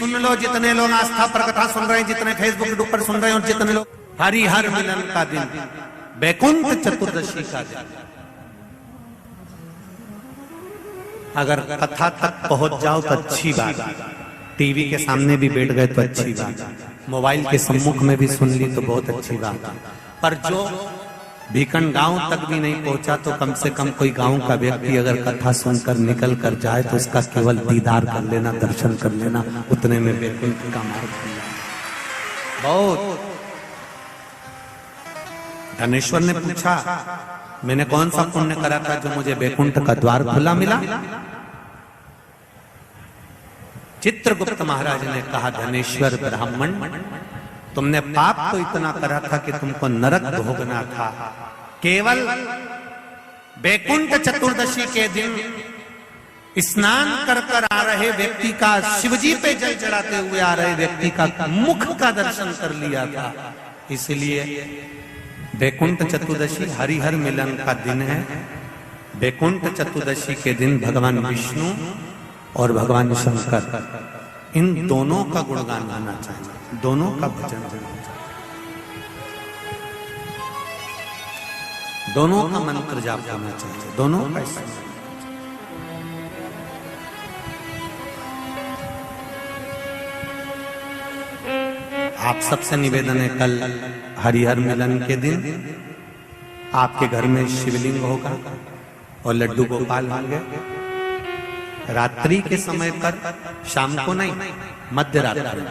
सुन लो, जितने लोग आस्था पर कथा सुन रहे हैं, जितने फेसबुक पर सुन रहे हैं, और जितने लोग हरिहर मिलन का दिन, वैकुंठ चतुर्दशी का दिन, अगर कथा तक पहुंच जाओ तो अच्छी बात, टीवी के सामने भी बैठ गए तो अच्छी बात, मोबाइल के सम्मुख में भी सुन ली तो बहुत अच्छी बात, पर जो भीकन गांव तक भी नहीं पहुंचा तो कम से कम कोई गांव का व्यक्ति अगर कथा सुनकर निकल कर जाए तो उसका केवल दीदार कर लेना, दर्शन कर लेना, उतने में वैकुंठ का मार्ग खुल जाए। बहुत धनेश्वर ने पूछा, मैंने कौन सा पुण्य करा था जो मुझे वैकुंठ का द्वार खुला मिला? चित्रगुप्त महाराज ने कहा, धनेश्वर ब्राह्मण, तुमने पाप तो इतना करा था कि तुमको नरक भोगना था। केवल वैकुंठ चतुर्दशी के दिन स्नान कर कर आ रहे व्यक्ति का, शिवजी पे जल चढ़ाते हुए आ रहे व्यक्ति का मुख का दर्शन कर लिया था। इसलिए वैकुंठ चतुर्दशी हरिहर मिलन का दिन है। वैकुंठ चतुर्दशी के दिन भगवान विष्णु और भगवान शंकर, इन दोनों का गुणगान होना चाहिए, दोनों का भजन होना चाहिए, दोनों का मंत्र जाप होना चाहिए, दोनों का। आप सबसे निवेदन है, कल हरिहर मिलन के दिन आपके घर में शिवलिंग होगा और लड्डू गोपाल होंगे। रात्रि के समय पर, शाम को नहीं, मध्य रात्रि,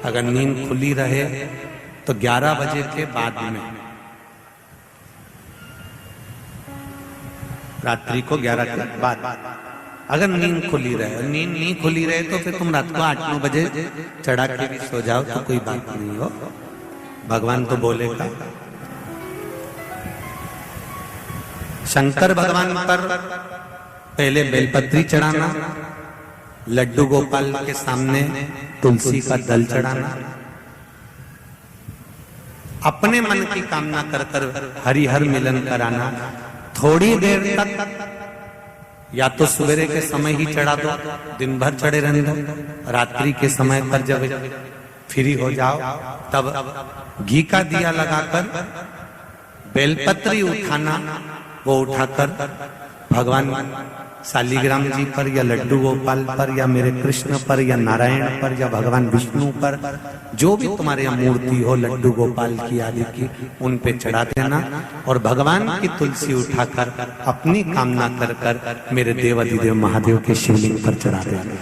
अगर नींद खुली रहे तो 11 बजे के बाद में, रात्रि को 11 के बाद, अगर नींद खुली रहे, नींद नहीं खुली रहे तो फिर तुम रात को 8-9 बजे चढ़ा के भी सो जाओ तो कोई बात नहीं हो, भगवान तो बोलेगा। शंकर भगवान पर पहले बेलपत्री चढ़ाना, लड्डू गोपाल के सामने तुलसी का दल चढ़ाना, अपने मन की कामना कर कर हरिहर मिलन कराना। थोड़ी देर तक या तो सवेरे के समय ही चढ़ा दो, दिन भर चढ़े रहने दो, रात्रि के समय पर जब फ्री हो जाओ तब घी का दिया लगाकर बेलपत्री उठाना, वो उठाकर भगवान शालिग्राम जी पर या लड्डू गोपाल पर या मेरे कृष्ण पर या नारायण पर या भगवान विष्णु पर, जो भी तुम्हारे यहाँ मूर्ति हो लड्डू गोपाल की आदि की, उन पे चढ़ा देना और भगवान की तुलसी उठाकर अपनी कामना कर कर मेरे देवाधिदेव महादेव के शिवलिंग पर चढ़ा देना।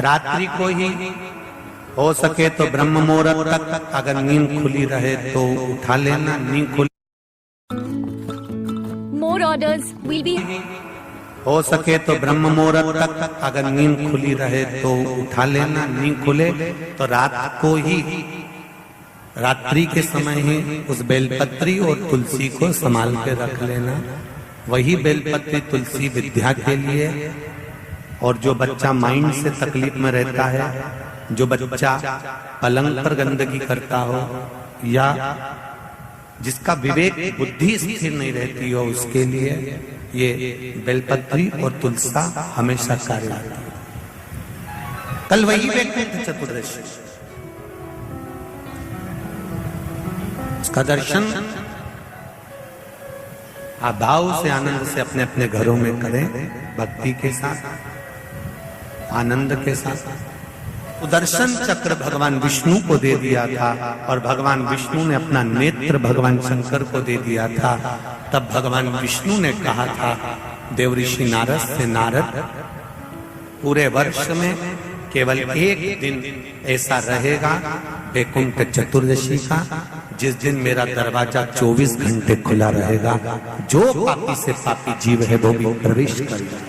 रात्रि को ही हो सके तो ब्रह्म मुहूर्त तक, अगर नींद खुली रहे तो उठा लेना, नींद खुली More orders will be. हो सके तो ब्रह्म मुहूर्त तक, अगर नींद खुली रहे तो उठा लेना, नींद खुले तो रात को ही, रात्रि के समय ही उस बेलपत्री और तुलसी को संभाल के रख लेना। वही बेलपत्री तुलसी विद्या के लिए, और जो बच्चा माइंड से तकलीफ में रहता है, जो बच्चा पलंग पर गंदगी करता हो या जिसका विवेक बुद्धि स्थिर नहीं रहती हो, उसके लिए ये बेलपत्री और तुलसा हमेशा कार्य आती है। कल वही वैकुंठ चतुर्दशी, उसका दर्शन आप भाव से, आनंद से अपने अपने घरों में करें, भक्ति के साथ, आनंद के साथ। सुदर्शन चक्र भगवान विष्णु को दे दिया था और भगवान विष्णु ने अपना नेत्र भगवान शंकर को दे दिया था। तब भगवान विष्णु ने कहा था देवऋषि नारद से, नारद, पूरे वर्ष में केवल एक दिन ऐसा रहेगा वैकुंठ चतुर्दशी का, जिस दिन मेरा दरवाजा 24 घंटे खुला रहेगा, जो पापी से पापी जीव है वो भी प्रवेश करेगा।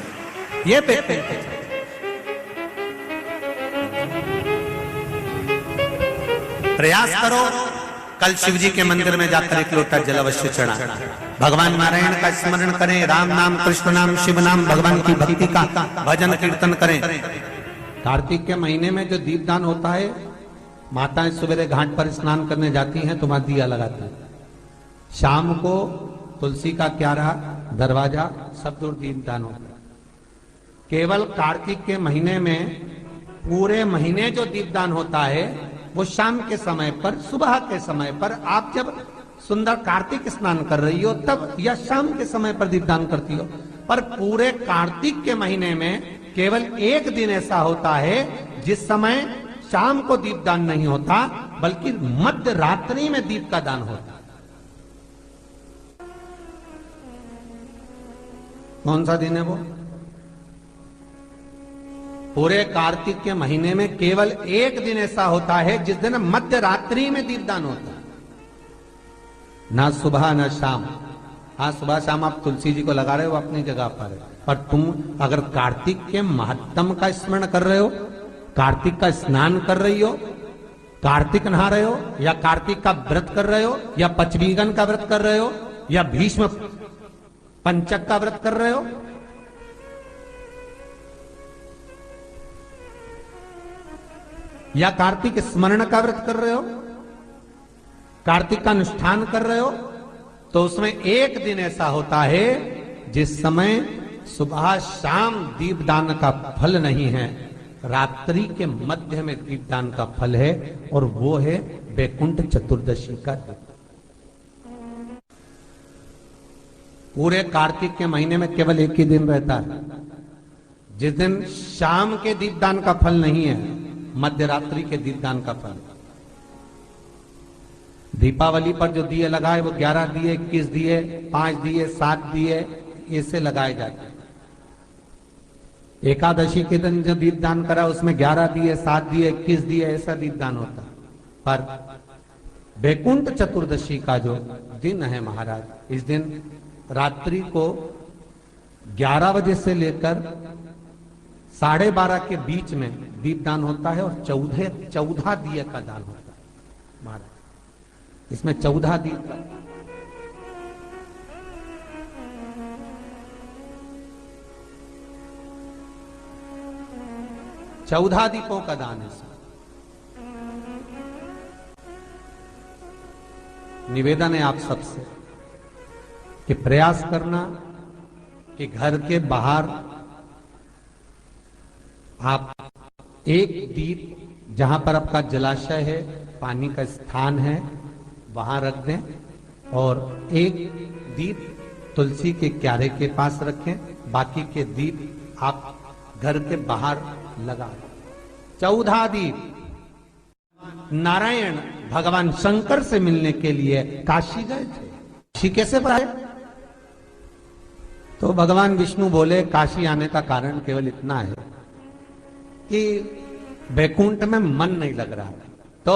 ये वैकुंठ प्रयास करो, कल शिव जी के मंदिर में जाकर एक लोटा जल अवश्य चढ़ा, भगवान नारायण का स्मरण करें, राम नाम, कृष्ण नाम, शिव नाम, भगवान की भक्ति का भजन कीर्तन करें। कार्तिक के महीने में जो दीपदान होता है, माताएं सवेरे घाट पर स्नान करने जाती हैं तो वहां दिया लगाती है, शाम को तुलसी का क्यारा, दरवाजा, सब दूर दीपदान होता है। केवल कार्तिक के महीने में पूरे महीने जो दीपदान होता है वो शाम के समय पर, सुबह के समय पर, आप जब सुंदर कार्तिक स्नान कर रही हो तब, या शाम के समय पर दीपदान करती हो। पर पूरे कार्तिक के महीने में केवल एक दिन ऐसा होता है जिस समय शाम को दीपदान नहीं होता, बल्कि मध्य रात्रि में दीप का दान होता है। कौन सा दिन है वो? पूरे कार्तिक के महीने में केवल एक दिन ऐसा होता है जिस दिन मध्य रात्रि में दीपदान होता है, ना सुबह ना शाम। हाँ, सुबह शाम आप तुलसी जी को लगा रहे हो अपनी जगह पर तुम अगर कार्तिक के महत्तम का स्मरण कर रहे हो, कार्तिक का स्नान कर रही हो, कार्तिक नहा रहे हो, या कार्तिक का व्रत कर रहे हो, या पचवीगन का व्रत कर रहे हो, या भीष्म पंचक का व्रत कर रहे हो, या कार्तिक स्मरण का व्रत कर रहे हो, कार्तिक का अनुष्ठान कर रहे हो, तो उसमें एक दिन ऐसा होता है जिस समय सुबह शाम दीपदान का फल नहीं है, रात्रि के मध्य में दीपदान का फल है, और वो है वैकुंठ चतुर्दशी का दिन। पूरे कार्तिक के महीने में केवल एक ही दिन रहता है जिस दिन शाम के दीपदान का फल नहीं है, मध्य रात्रि के दीपदान का फल। दीपावली पर जो दिए लगाए वो 11 दिए, 21 दिए, 5 दिए, 7 दिए, ऐसे लगाए जाते हैं। एकादशी के दिन जो दीपदान करा उसमें 11 दिए, 7 दिए, 21 दिए, ऐसा दीपदान होता। पर वैकुंठ चतुर्दशी का जो दिन है महाराज, इस दिन रात्रि को 11 बजे से लेकर 12:30 के बीच में दीपदान होता है, और 14 दिए का दान होता है महाराज। इसमें 14 दीप का, चौदह दीपों का दान है। निवेदन है आप सबसे कि प्रयास करना कि घर के बाहर आप एक दीप, जहां पर आपका जलाशय है, पानी का स्थान है, वहां रख दें, और एक दीप तुलसी के क्यारे के पास रखें, बाकी के दीप आप घर के बाहर लगा। 14 दीप। नारायण भगवान शंकर से मिलने के लिए काशी गए थे। काशी कैसे आए? तो भगवान विष्णु बोले काशी आने का कारण केवल इतना है कि वैकुंठ में मन नहीं लग रहा, तो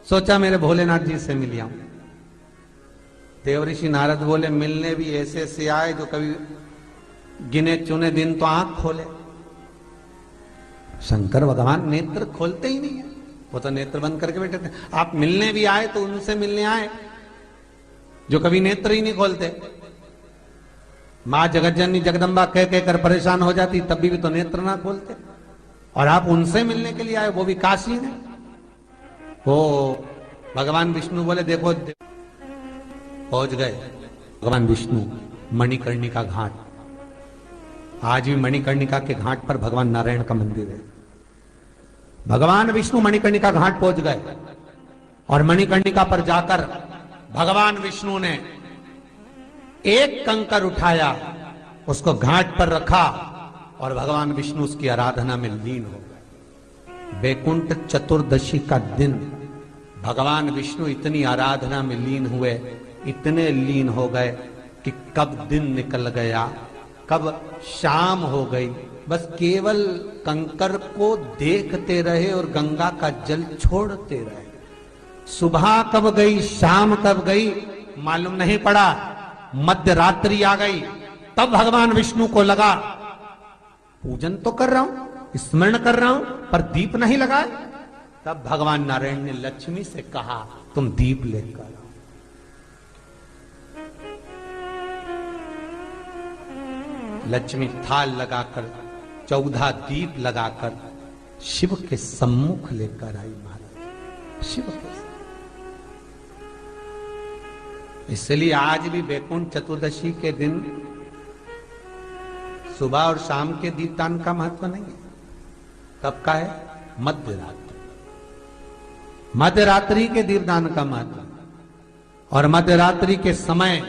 सोचा मेरे भोलेनाथ जी से मिल आऊं। देवऋषि नारद बोले मिलने भी ऐसे से आए जो कभी गिने चुने दिन तो आंख खोले। शंकर भगवान नेत्र खोलते ही नहीं है, वो तो नेत्र बंद करके बैठे थे। आप मिलने भी आए तो उनसे मिलने आए जो कभी नेत्र ही नहीं खोलते। मां जगतजननी जगदम्बा कह कहकर परेशान हो जाती, तब भी तो नेत्र ना खोलते, और आप उनसे मिलने के लिए आए, वो भी काशी में। वो भगवान विष्णु बोले देखो, पहुंच गए भगवान विष्णु मणिकर्णिका घाट। आज भी मणिकर्णिका के घाट पर भगवान नारायण का मंदिर है। भगवान विष्णु मणिकर्णिका घाट पहुंच गए, और मणिकर्णिका पर जाकर भगवान विष्णु ने एक कंकर उठाया, उसको घाट पर रखा, और भगवान विष्णु उसकी आराधना में लीन हो गए। वैकुंठ चतुर्दशी का दिन भगवान विष्णु इतनी आराधना में लीन हुए, इतने लीन हो गए कि कब दिन निकल गया, कब शाम हो गई, बस केवल कंकर को देखते रहे और गंगा का जल छोड़ते रहे। सुबह कब गई, शाम कब गई, मालूम नहीं पड़ा। मध्य रात्रि आ गई, तब भगवान विष्णु को लगा पूजन तो कर रहा हूं, स्मरण कर रहा हूं, पर दीप नहीं लगाए। तब भगवान नारायण ने लक्ष्मी से कहा तुम दीप लेकर आओ। लक्ष्मी थाल लगाकर 14 दीप लगाकर शिव के सम्मुख लेकर आई महाराज। शिव के, इसलिए आज भी वैकुंठ चतुर्दशी के दिन सुबह और शाम के दीपदान का महत्व नहीं है। कब का है? मध्य रात्रि। मध्य रात्रि के दीपदान का महत्व। और मध्य रात्रि के समय,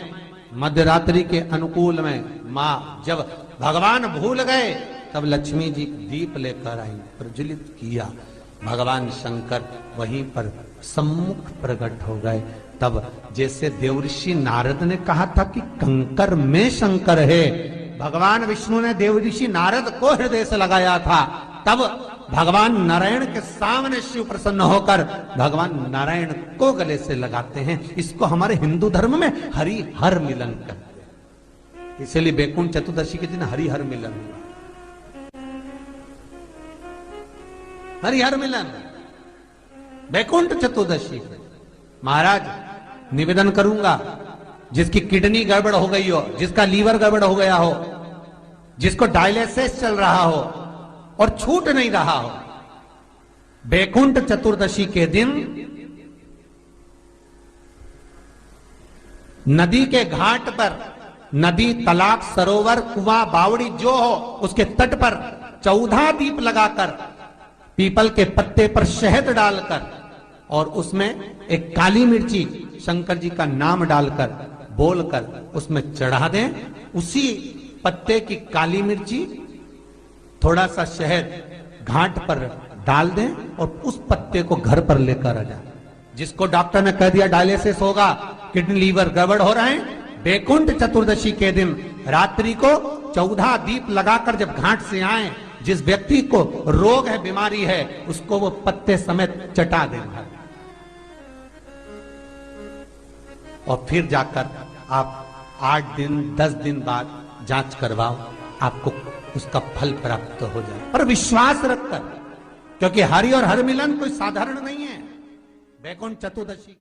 मध्य रात्रि के अनुकूल में मां, जब भगवान भूल गए तब लक्ष्मी जी दीप लेकर आई, प्रज्वलित किया। भगवान शंकर वहीं पर सम्मुख प्रकट हो गए। तब जैसे देवऋषि नारद ने कहा था कि कंकर में शंकर है, भगवान विष्णु ने देवऋषि नारद को हृदय से लगाया था। तब भगवान नारायण के सामने शिव प्रसन्न होकर भगवान नारायण को गले से लगाते हैं। इसको हमारे हिंदू धर्म में हरि हर मिलन कहते हैं। इसलिए बैकुंठ चतुर्दशी के दिन हरि हर मिलन, हरिहर मिलन बैकुंठ चतुर्दशी। महाराज निवेदन करूंगा, जिसकी किडनी गड़बड़ हो गई हो, जिसका लीवर गड़बड़ हो गया हो, जिसको डायलिसिस चल रहा हो और छूट नहीं रहा हो, बैकुंठ चतुर्दशी के दिन नदी के घाट पर, नदी, तालाब, सरोवर, कुआं, बावड़ी जो हो, उसके तट पर 14 दीप लगाकर, पीपल के पत्ते पर शहद डालकर और उसमें एक काली मिर्ची शंकर जी का नाम डालकर बोलकर उसमें चढ़ा दें। उसी पत्ते की काली मिर्ची, थोड़ा सा शहद घाट पर डाल दें और उस पत्ते को घर पर लेकर आ जाए। जिसको डॉक्टर ने कह दिया डायलिसिस होगा, किडनी लीवर गड़बड़ हो रहे हैं, बैकुंठ चतुर्दशी के दिन रात्रि को 14 दीप लगाकर जब घाट से आए, जिस व्यक्ति को रोग है, बीमारी है, उसको वो पत्ते समेत चटा देगा। और फिर जाकर आप 8 दिन 10 दिन बाद जांच करवाओ, आपको उसका फल प्राप्त हो जाए। पर विश्वास रखकर, क्योंकि हरि और हर मिलन कोई साधारण नहीं है। बैकुंठ चतुर्दशी